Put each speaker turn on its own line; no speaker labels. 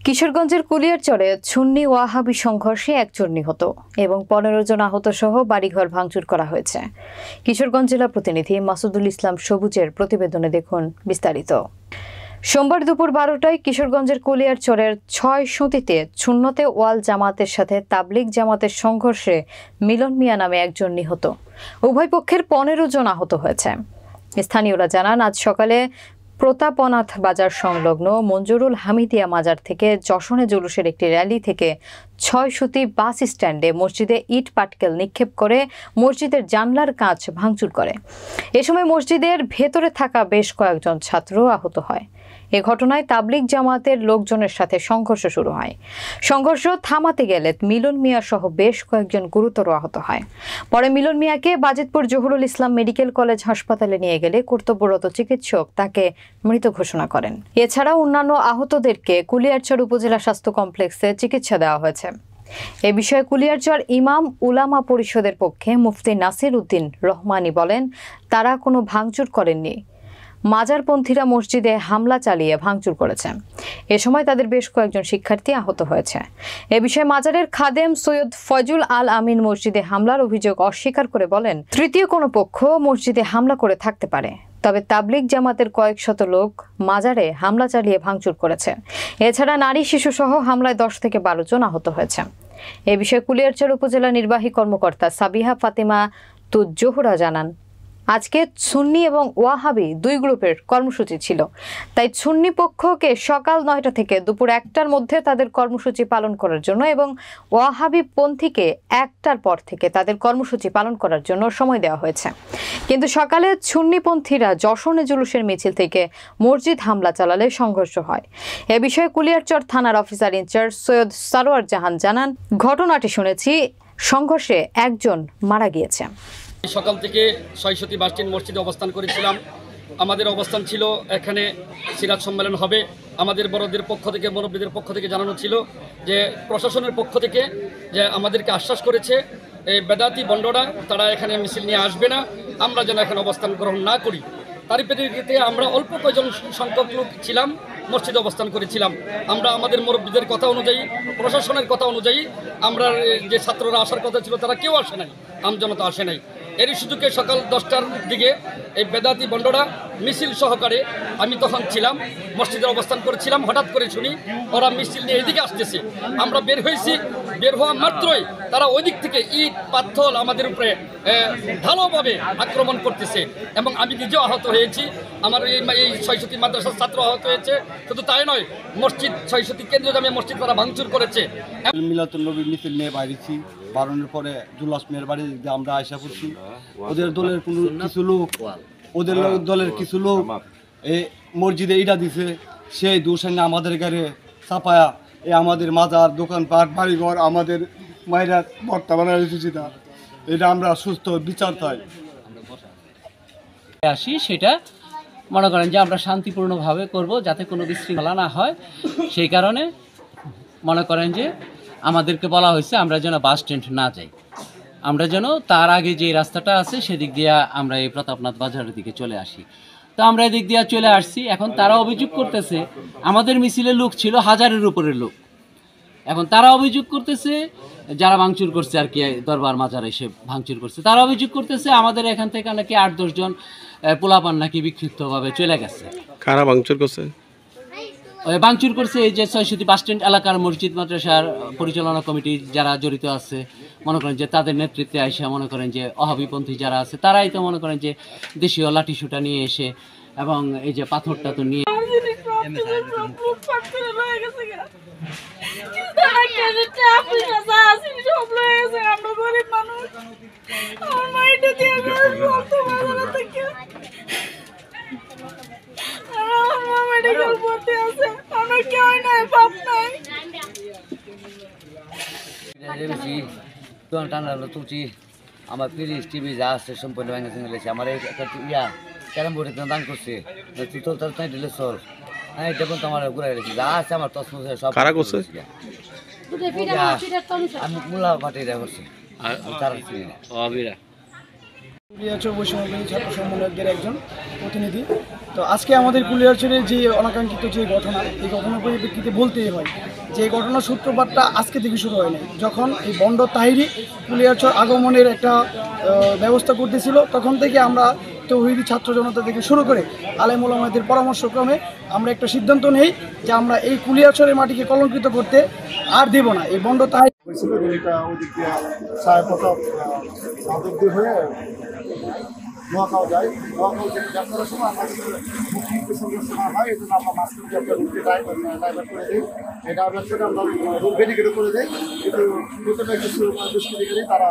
কিশোরগঞ্জের কুলিয়ারচরে সুন্নি ওয়াহাবি সংঘর্ষে একজন নিহত এবং 15 জন আহত সহ বাড়িঘর ভাঙচুর করা হয়েছে। কিশোরগঞ্জ জেলা প্রতিনিধি মাসুদুল ইসলাম সবুজের প্রতিবেদনে দেখুন বিস্তারিত। সোমবার দুপুর 12টায় কিশোরগঞ্জের কুলিয়ারচরের 6 সুতিতে সুন্নতে ওয়াল জামাতের সাথে তাবলিগ জামাতের সংঘর্ষে মিলন মিয়া নামে একজন নিহত। উভয় পক্ষের 15 জন আহত হয়েছে। স্থানীয়রা জানান, আজ সকালে প্রতাপনাথ বাজার সংলগ্ন মঞ্জুরুল হামিদিয়া মাজার থেকে যশনে জুলুসের একটি র্যালি থেকে 6 সুতি বাস স্ট্যান্ডে মসজিদে ইট পাটকেল নিক্ষেপ করে মসজিদের জানলার কাঁচ ভাঙচুর করে। এ সময় মসজিদের ভেতরে থাকা বেশ কয়েকজন ছাত্র আহত হয়। এ ঘটনায় তাবলিগ জামাতের লোকজনের সাথে সংঘর্ষ শুরু হয়। সংঘর্ষ থামাতে গেলে মিলন মিয়া সহ বেশ কয়েকজন গুরুতর আহত হয়। পরে মিলন মিয়াকে বাজিতপুর জহুরুল ইসলাম মেডিকেল কলেজ হাসপাতালে নিয়ে গেলে কর্তব্যরত চিকিৎসক তাকে মৃত ঘোষণা করেন। এছাড়াও অন্যান্য আহতদেরকে কুলিয়ারচর উপজেলা স্বাস্থ্য কমপ্লেক্সে চিকিৎসা দেওয়া হয়েছে। এ বিষয়ে কুলিয়ারচর ইমাম উলামা পরিষদের পক্ষে মুফতি নাসির উদ্দিন রহমানী বলেন, তারা কোনো ভাঙচুর করেননি। মাজারপন্থীরা মসজিদে হামলা চালিয়ে ভাঙচুর করেছে। এ সময় তাদের বেশ কয়েকজন শিক্ষার্থী আহত হয়েছে। এ বিষয়ে মাজারের খাদেম সৈয়দ ফয়জুল আল আমিন মসজিদে হামলার অভিযোগ অস্বীকার করে বলেন, তৃতীয় কোনো পক্ষ মসজিদে হামলা করে থাকতে পারে, তবে তাবলিগ জামাতের কয়েক শত লোক মাজারে হামলা চালিয়ে ভাঙচুর করেছে। এছাড়া নারী শিশু সহ হামলায় 10 থেকে 12 জন আহত হয়েছে। এ বিষয়ে কুলিয়ারচর উপজেলা নির্বাহী কর্মকর্তা সাবিহা ফাতিমা জোহরা জানান, আজকে সুন্নি এবং ওয়াহাবি দুই গ্রুপের কর্মসূচি ছিল, তাই সুন্নি পক্ষকে সকাল 9টা থেকে দুপুর 1টার মধ্যে তাদের কর্মসূচি পালন করার জন্য এবং ওয়াহাবি পন্থীকে 1টার পর থেকে তাদের কর্মসূচি পালন করার জন্য সময় দেওয়া হয়েছে। কিন্তু সকালে সুন্নিপন্থীরা যশনে জুলুসের মিছিল থেকে মসজিদ হামলা চালালে সংঘর্ষ হয়। এ বিষয়ে কুলিয়ারচর থানার অফিসার ইনচার্জ সৈয়দ সারোয়ার জাহান জানান, ঘটনাটি শুনেছি, সংঘর্ষে একজন মারা গিয়েছে।
সকাল থেকে 6 সুতি বাস স্ট্যান্ড মসজিদে অবস্থান করেছিলাম। আমাদের অবস্থান ছিল এখানে সিরাত সম্মেলন হবে। আমাদের বড়দের পক্ষ থেকে, মুরব্বীদের পক্ষ থেকে জানানো ছিল যে প্রশাসনের পক্ষ থেকে যে আমাদেরকে আশ্বাস করেছে এই বেদাতি বন্ডরা তারা এখানে মিছিল নিয়ে আসবে না, আমরা যেন এখানে অবস্থান গ্রহণ না করি। তারই প্রেক্ষিতে আমরা অল্প কয়েকজন সংখ্যক লোক ছিলাম, মসজিদে অবস্থান করেছিলাম। আমরা আমাদের মুরব্বীদের কথা অনুযায়ী, প্রশাসনের কথা অনুযায়ী আমরা যে ছাত্ররা আসার কথা ছিল তারা কেউ আসে নাই, আমজনতা আসে নাই। এরই সুযোগে সকাল 10টার দিকে এই বেদাতি বন্ডরা মিছিল সহকারে, আমি তখন ছিলাম মসজিদে অবস্থান করেছিলাম, হঠাৎ করে শুনি ওরা মিছিল নিয়ে এদিকে আসতেছে। আমরা বের হয়েছি, বের হওয়া মাত্রই তারা ওই দিক থেকে ইট পাথর আমাদের উপরে ভালোভাবে আক্রমণ করতেছে এবং আমি নিজেও আহত হয়েছি। আমার এই 6 সুতি মাদ্রাসার ছাত্র আহত হয়েছে। শুধু তাই নয়, মসজিদ 6 সুতি কেন্দ্রীয় জামে মসজিদ তারা ভাঙচুর করেছে।
মিলাদুন নবী মিছিল নিয়ে বাইরেছি, বারণের পরে জুলাস মেয়ের বাড়ি আমরা আশা করছি। ওদের দলের কোনো কিছু লোক, ওদের দলের কিছু লোক এই মসজিদে ইটা দিছে, সেই দুসঙ্গে আমাদের গাড়ি চাপায়া আমাদের মাজার, দোকানপাট, বাড়িঘর, আমাদের মায়েরা বর্তা বানায় রেখেছি। এটা আমরা সুস্থ বিচার চাই।
আসি সেটা মনে করেন যে আমরা শান্তিপূর্ণভাবে করব, যাতে কোনো বিশৃঙ্খলা না হয়। সেই কারণে মনে করেন যে আমাদেরকে বলা হয়েছে আমরা যেন বাস স্ট্যান্ড না যাই, আমরা যেন তার আগে যে রাস্তাটা আছে সেদিক দিয়ে আমরা এই প্রতাপনাথ বাজারের দিকে চলে আসি। তো আমরা এদিক দিয়ে চলে আসছি। এখন তারা অভিযোগ করতেছে আমাদের মিছিলে লোক ছিল 1000-এর উপরের লোক। এখন তারা অভিযোগ করতেছে, যারা ভাঙচুর করছে আর কি, দরবার মাজার এসে ভাঙচুর করছে, তারা অভিযোগ করতেছে আমাদের এখান থেকে নাকি 8-10 জন পোলাপান নাকি বিক্ষিপ্তভাবে চলে গেছে।
কারা ভাঙচুর করছে?
ভাঙচুর করছে এই যে 6 সুতি বাস স্ট্যান্ড এলাকার মসজিদ মাদ্রাসার পরিচালনা কমিটি যারা জড়িত আছে, মনে করেন যে তাদের নেতৃত্বে আইসা মনে করেন যে ওয়াহাবিপন্থী যারা আছে তারাই তো মনে করেন যে দেশীয় লাঠি সুটা নিয়ে এসে এবং এই যে পাথরটা তো নিয়ে
তুলছি আমার ফ্রিজ টিভি যা আছে সম্পূর্ণ ভেঙে ভেঙে গেছে। আমার একটা ক্যারাম বোর্ডে দান করছে, তুই তো তাই দিলে চল। হ্যাঁ, দেখুন তো আমার ঘুরে গেছি, যা আছে আমার তসমস সব
কারা করছে?
আমি মূলা পাটিরা করছি।
কুলিয়ারচর বৈষম্য ছাত্র সম্মেলনের একজন প্রতিনিধি।
তো আজকে আমাদের কুলিয়ারচরের যে অনাকাঙ্ক্ষিত যে ঘটনা, এই ঘটনার পরিপ্রেক্ষিতে বলতেই হয় যে এই ঘটনার সূত্রপাতটা আজকে থেকে শুরু হয় নাই। যখন এই বন্ড তাহিরি কুলিয়ারচর আগমনের একটা ব্যবস্থা করতেছিল, তখন থেকে আমরা তৌহিদি ছাত্র জনতা থেকে শুরু করে আলেম ওলামাদের পরামর্শক্রমে আমরা একটা সিদ্ধান্ত নেই যে আমরা এই কুলিয়ারচরের মাটিকে কলঙ্কিত করতে আর দেব না। এই বন্ড তাহিরি
হয়েছিল যেটা ওই দিক দিয়ে ছায়াপথক সাদব্দি হয়ে নোয়াখাও যায়। নোয়াখাও থেকে যাত্রার সময় আমাদের মুক্তিযুদ্ধের সঙ্গে সময় হয়, এই জন্য আমরা মাঝখানে একটা রুটকে ডাইভার্ট করে দিই। এই ডাইভার্ট করে আমরা রুট ভেরিকেটও করে দিই, কিন্তু প্রথমে কিছু দুষ্কৃতিকারী তারা